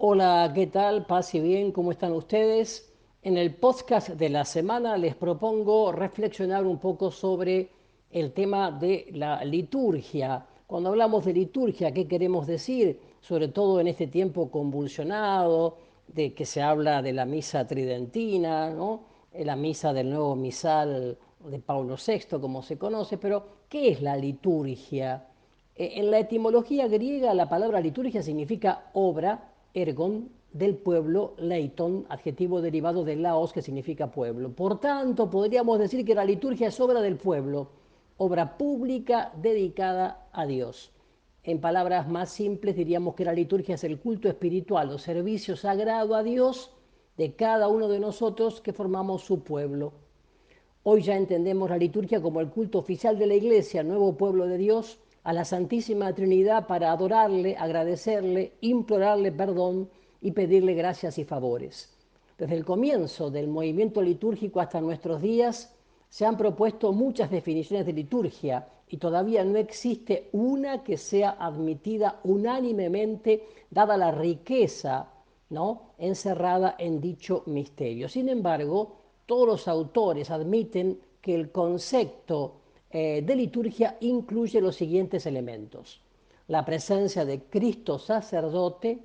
Hola, ¿qué tal? Paz y bien, ¿cómo están ustedes? En el podcast de la semana les propongo reflexionar un poco sobre el tema de la liturgia. Cuando hablamos de liturgia, ¿qué queremos decir? Sobre todo en este tiempo convulsionado, de que se habla de la misa tridentina, ¿no? La misa del nuevo misal de Pablo VI, como se conoce, pero ¿qué es la liturgia? En la etimología griega, la palabra liturgia significa obra, ergon, del pueblo, leiton, adjetivo derivado de laos, que significa pueblo. Por tanto, podríamos decir que la liturgia es obra del pueblo, obra pública dedicada a Dios. En palabras más simples, diríamos que la liturgia es el culto espiritual o servicio sagrado a Dios de cada uno de nosotros que formamos su pueblo. Hoy ya entendemos la liturgia como el culto oficial de la Iglesia, nuevo pueblo de Dios, a la Santísima Trinidad para adorarle, agradecerle, implorarle perdón y pedirle gracias y favores. Desde el comienzo del movimiento litúrgico hasta nuestros días se han propuesto muchas definiciones de liturgia y todavía no existe una que sea admitida unánimemente dada la riqueza, ¿no?, encerrada en dicho misterio. Sin embargo, todos los autores admiten que el concepto de liturgia incluye los siguientes elementos: la presencia de Cristo sacerdote,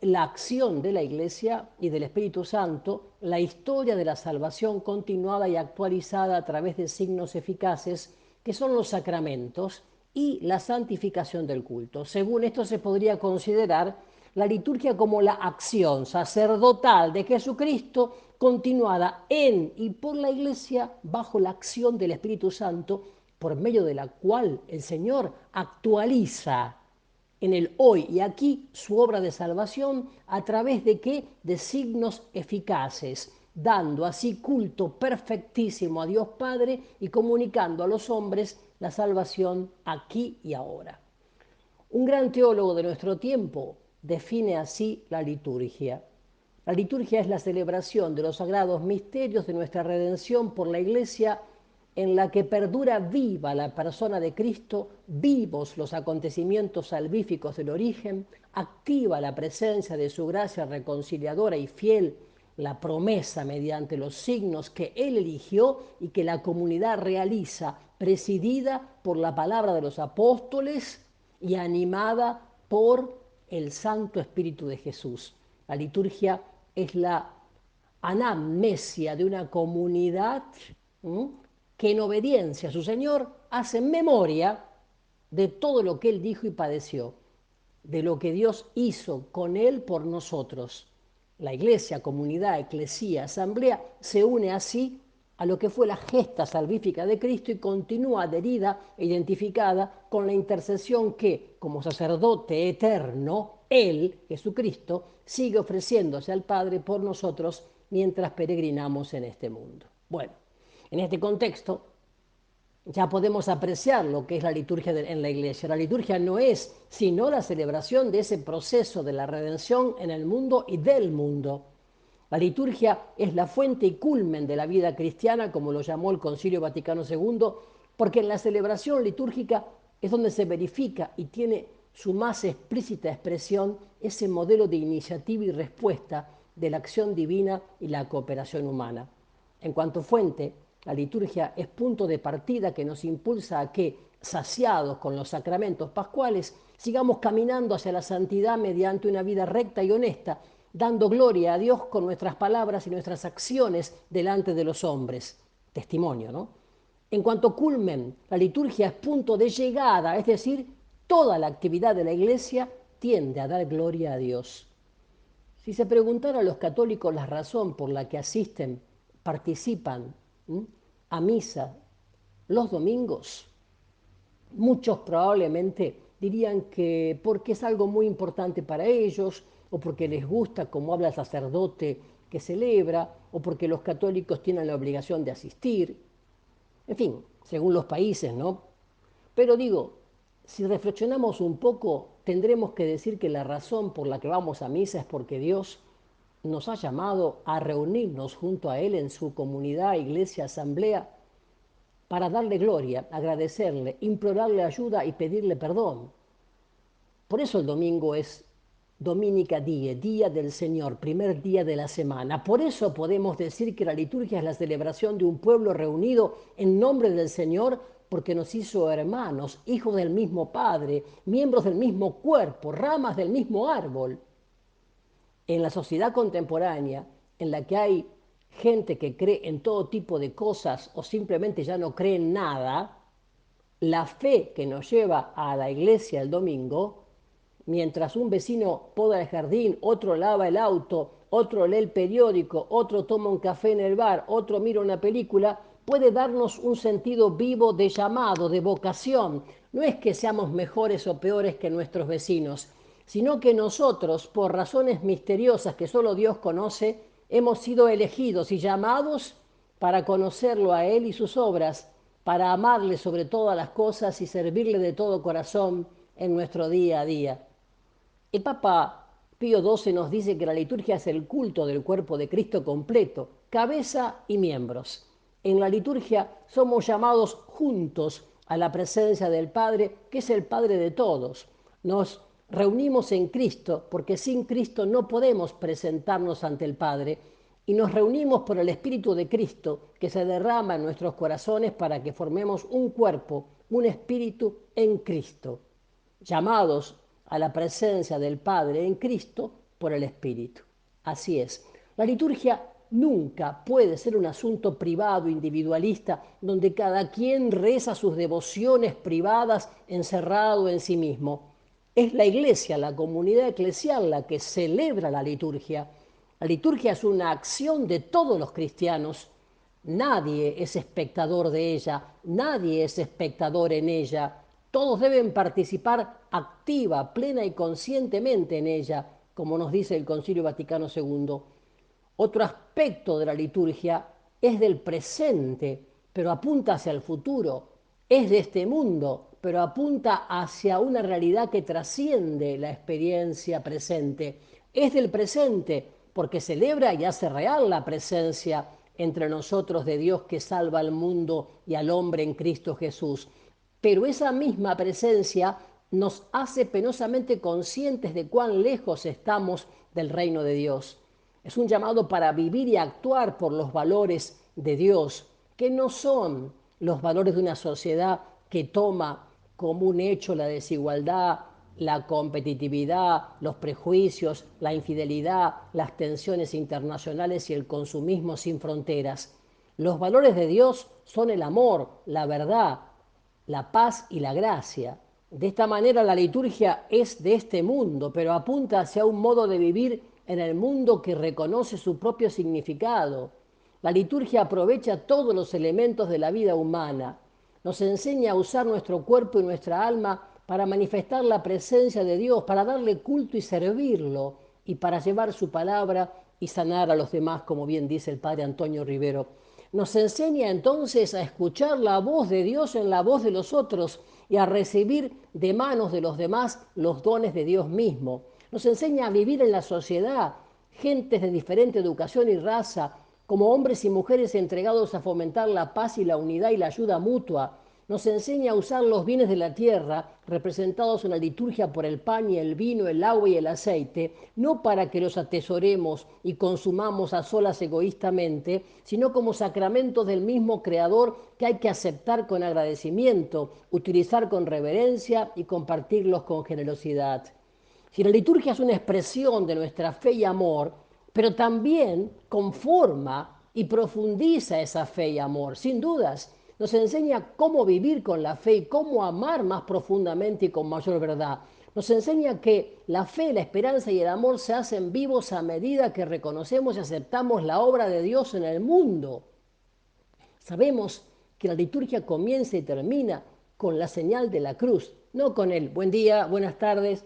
la acción de la Iglesia y del Espíritu Santo, la historia de la salvación continuada y actualizada a través de signos eficaces que son los sacramentos, y la santificación del culto. Según esto se podría considerar la liturgia como la acción sacerdotal de Jesucristo continuada en y por la Iglesia bajo la acción del Espíritu Santo, por medio de la cual el Señor actualiza en el hoy y aquí su obra de salvación a través de qué? De signos eficaces, dando así culto perfectísimo a Dios Padre y comunicando a los hombres la salvación aquí y ahora. Un gran teólogo de nuestro tiempo define así la liturgia. La liturgia es la celebración de los sagrados misterios de nuestra redención por la Iglesia, en la que perdura viva la persona de Cristo, vivos los acontecimientos salvíficos del origen, activa la presencia de su gracia reconciliadora y fiel, la promesa mediante los signos que Él eligió y que la comunidad realiza, presidida por la palabra de los apóstoles y animada por el Santo Espíritu de Jesús. La liturgia es la anamnesia de una comunidad que en obediencia a su Señor hace memoria de todo lo que Él dijo y padeció, de lo que Dios hizo con Él por nosotros. La iglesia, comunidad, eclesía, asamblea se une así a lo que fue la gesta salvífica de Cristo y continúa adherida e identificada con la intercesión que, como sacerdote eterno, Él, Jesucristo, sigue ofreciéndose al Padre por nosotros mientras peregrinamos en este mundo. Bueno, en este contexto ya podemos apreciar lo que es la liturgia en la iglesia. La liturgia no es sino la celebración de ese proceso de la redención en el mundo y del mundo. La liturgia es la fuente y culmen de la vida cristiana, como lo llamó el Concilio Vaticano II, porque en la celebración litúrgica es donde se verifica y tiene su más explícita expresión ese modelo de iniciativa y respuesta de la acción divina y la cooperación humana. En cuanto fuente, la liturgia es punto de partida que nos impulsa a que, saciados con los sacramentos pascuales, sigamos caminando hacia la santidad mediante una vida recta y honesta, dando gloria a Dios con nuestras palabras y nuestras acciones delante de los hombres. Testimonio, ¿no? En cuanto culmen, la liturgia es punto de llegada, es decir, toda la actividad de la Iglesia tiende a dar gloria a Dios. Si se preguntara a los católicos la razón por la que asisten, participan a misa los domingos, muchos probablemente dirían que porque es algo muy importante para ellos, o porque les gusta cómo habla el sacerdote que celebra, o porque los católicos tienen la obligación de asistir. En fin, según los países, ¿no? Pero digo, si reflexionamos un poco, tendremos que decir que la razón por la que vamos a misa es porque Dios nos ha llamado a reunirnos junto a Él en su comunidad, iglesia, asamblea, para darle gloria, agradecerle, implorarle ayuda y pedirle perdón. Por eso el domingo es Dominica Die, Día del Señor, primer día de la semana. Por eso podemos decir que la liturgia es la celebración de un pueblo reunido en nombre del Señor, porque nos hizo hermanos, hijos del mismo Padre, miembros del mismo cuerpo, ramas del mismo árbol. En la sociedad contemporánea, en la que hay gente que cree en todo tipo de cosas o simplemente ya no cree en nada, la fe que nos lleva a la iglesia el domingo, mientras un vecino poda el jardín, otro lava el auto, otro lee el periódico, otro toma un café en el bar, otro mira una película, puede darnos un sentido vivo de llamado, de vocación. No es que seamos mejores o peores que nuestros vecinos, sino que nosotros, por razones misteriosas que solo Dios conoce, hemos sido elegidos y llamados para conocerlo a Él y sus obras, para amarle sobre todas las cosas y servirle de todo corazón en nuestro día a día. El Papa Pío XII nos dice que la liturgia es el culto del cuerpo de Cristo completo, cabeza y miembros. En la liturgia somos llamados juntos a la presencia del Padre, que es el Padre de todos. Nos reunimos en Cristo, porque sin Cristo no podemos presentarnos ante el Padre, y nos reunimos por el Espíritu de Cristo, que se derrama en nuestros corazones para que formemos un cuerpo, un espíritu en Cristo, llamados a la presencia del Padre en Cristo por el Espíritu. Así es. La liturgia nunca puede ser un asunto privado, individualista, donde cada quien reza sus devociones privadas encerrado en sí mismo. Es la iglesia, la comunidad eclesial, la que celebra la liturgia. La liturgia es una acción de todos los cristianos. Nadie es espectador de ella, nadie es espectador en ella. Todos deben participar activa, plena y conscientemente en ella, como nos dice el Concilio Vaticano II. Otro aspecto de la liturgia es del presente, pero apunta hacia el futuro. Es de este mundo, pero apunta hacia una realidad que trasciende la experiencia presente. Es del presente, porque celebra y hace real la presencia entre nosotros de Dios que salva al mundo y al hombre en Cristo Jesús. Pero esa misma presencia nos hace penosamente conscientes de cuán lejos estamos del reino de Dios. Es un llamado para vivir y actuar por los valores de Dios, que no son los valores de una sociedad que toma como un hecho la desigualdad, la competitividad, los prejuicios, la infidelidad, las tensiones internacionales y el consumismo sin fronteras. Los valores de Dios son el amor, la verdad, la paz y la gracia. De esta manera la liturgia es de este mundo, pero apunta hacia un modo de vivir en el mundo que reconoce su propio significado. La liturgia aprovecha todos los elementos de la vida humana. Nos enseña a usar nuestro cuerpo y nuestra alma para manifestar la presencia de Dios, para darle culto y servirlo, y para llevar su palabra y sanar a los demás, como bien dice el padre Antonio Rivero. Nos enseña entonces a escuchar la voz de Dios en la voz de los otros y a recibir de manos de los demás los dones de Dios mismo. Nos enseña a vivir en la sociedad, gentes de diferente educación y raza, como hombres y mujeres entregados a fomentar la paz y la unidad y la ayuda mutua. Nos enseña a usar los bienes de la tierra, representados en la liturgia por el pan y el vino, el agua y el aceite, no para que los atesoremos y consumamos a solas egoístamente, sino como sacramentos del mismo Creador que hay que aceptar con agradecimiento, utilizar con reverencia y compartirlos con generosidad. Si la liturgia es una expresión de nuestra fe y amor, pero también conforma y profundiza esa fe y amor, sin dudas. Nos enseña cómo vivir con la fe y cómo amar más profundamente y con mayor verdad. Nos enseña que la fe, la esperanza y el amor se hacen vivos a medida que reconocemos y aceptamos la obra de Dios en el mundo. Sabemos que la liturgia comienza y termina con la señal de la cruz, no con el buen día, buenas tardes,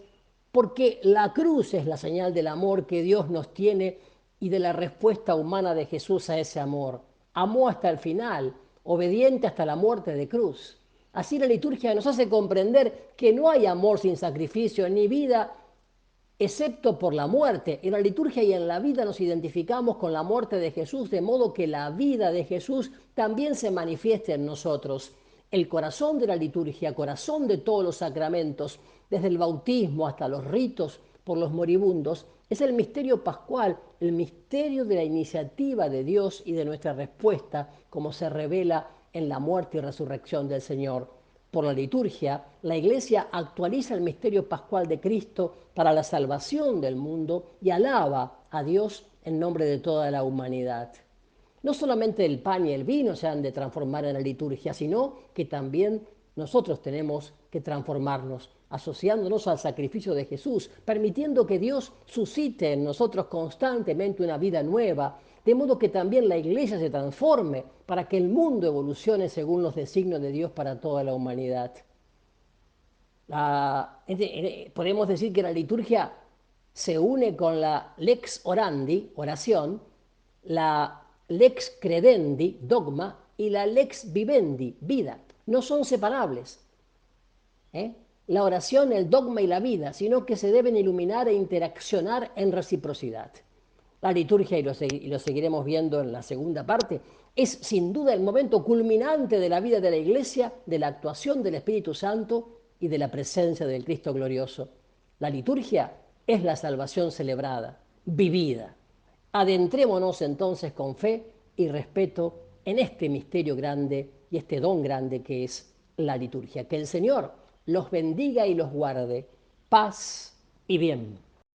porque la cruz es la señal del amor que Dios nos tiene y de la respuesta humana de Jesús a ese amor. Amó hasta el final, obediente hasta la muerte de cruz. Así la liturgia nos hace comprender que no hay amor sin sacrificio, ni vida excepto por la muerte. En la liturgia y en la vida nos identificamos con la muerte de Jesús, de modo que la vida de Jesús también se manifieste en nosotros. El corazón de la liturgia, corazón de todos los sacramentos, desde el bautismo hasta los ritos por los moribundos, es el misterio pascual, el misterio de la iniciativa de Dios y de nuestra respuesta, como se revela en la muerte y resurrección del Señor. Por la liturgia, la Iglesia actualiza el misterio pascual de Cristo para la salvación del mundo y alaba a Dios en nombre de toda la humanidad. No solamente el pan y el vino se han de transformar en la liturgia, sino que también nosotros tenemos que transformarnos, asociándonos al sacrificio de Jesús, permitiendo que Dios suscite en nosotros constantemente una vida nueva, de modo que también la Iglesia se transforme para que el mundo evolucione según los designios de Dios para toda la humanidad. Podemos decir que la liturgia se une con la lex orandi, oración, la lex credendi, dogma, y la lex vivendi, vida. No son separables, ¿eh? La oración, el dogma y la vida, sino que se deben iluminar e interaccionar en reciprocidad. La liturgia, y lo seguiremos viendo en la segunda parte, es sin duda el momento culminante de la vida de la Iglesia, de la actuación del Espíritu Santo y de la presencia del Cristo glorioso. La liturgia es la salvación celebrada, vivida. Adentrémonos entonces con fe y respeto en este misterio grande y este don grande que es la liturgia. Que el Señor los bendiga y los guarde. Paz y bien.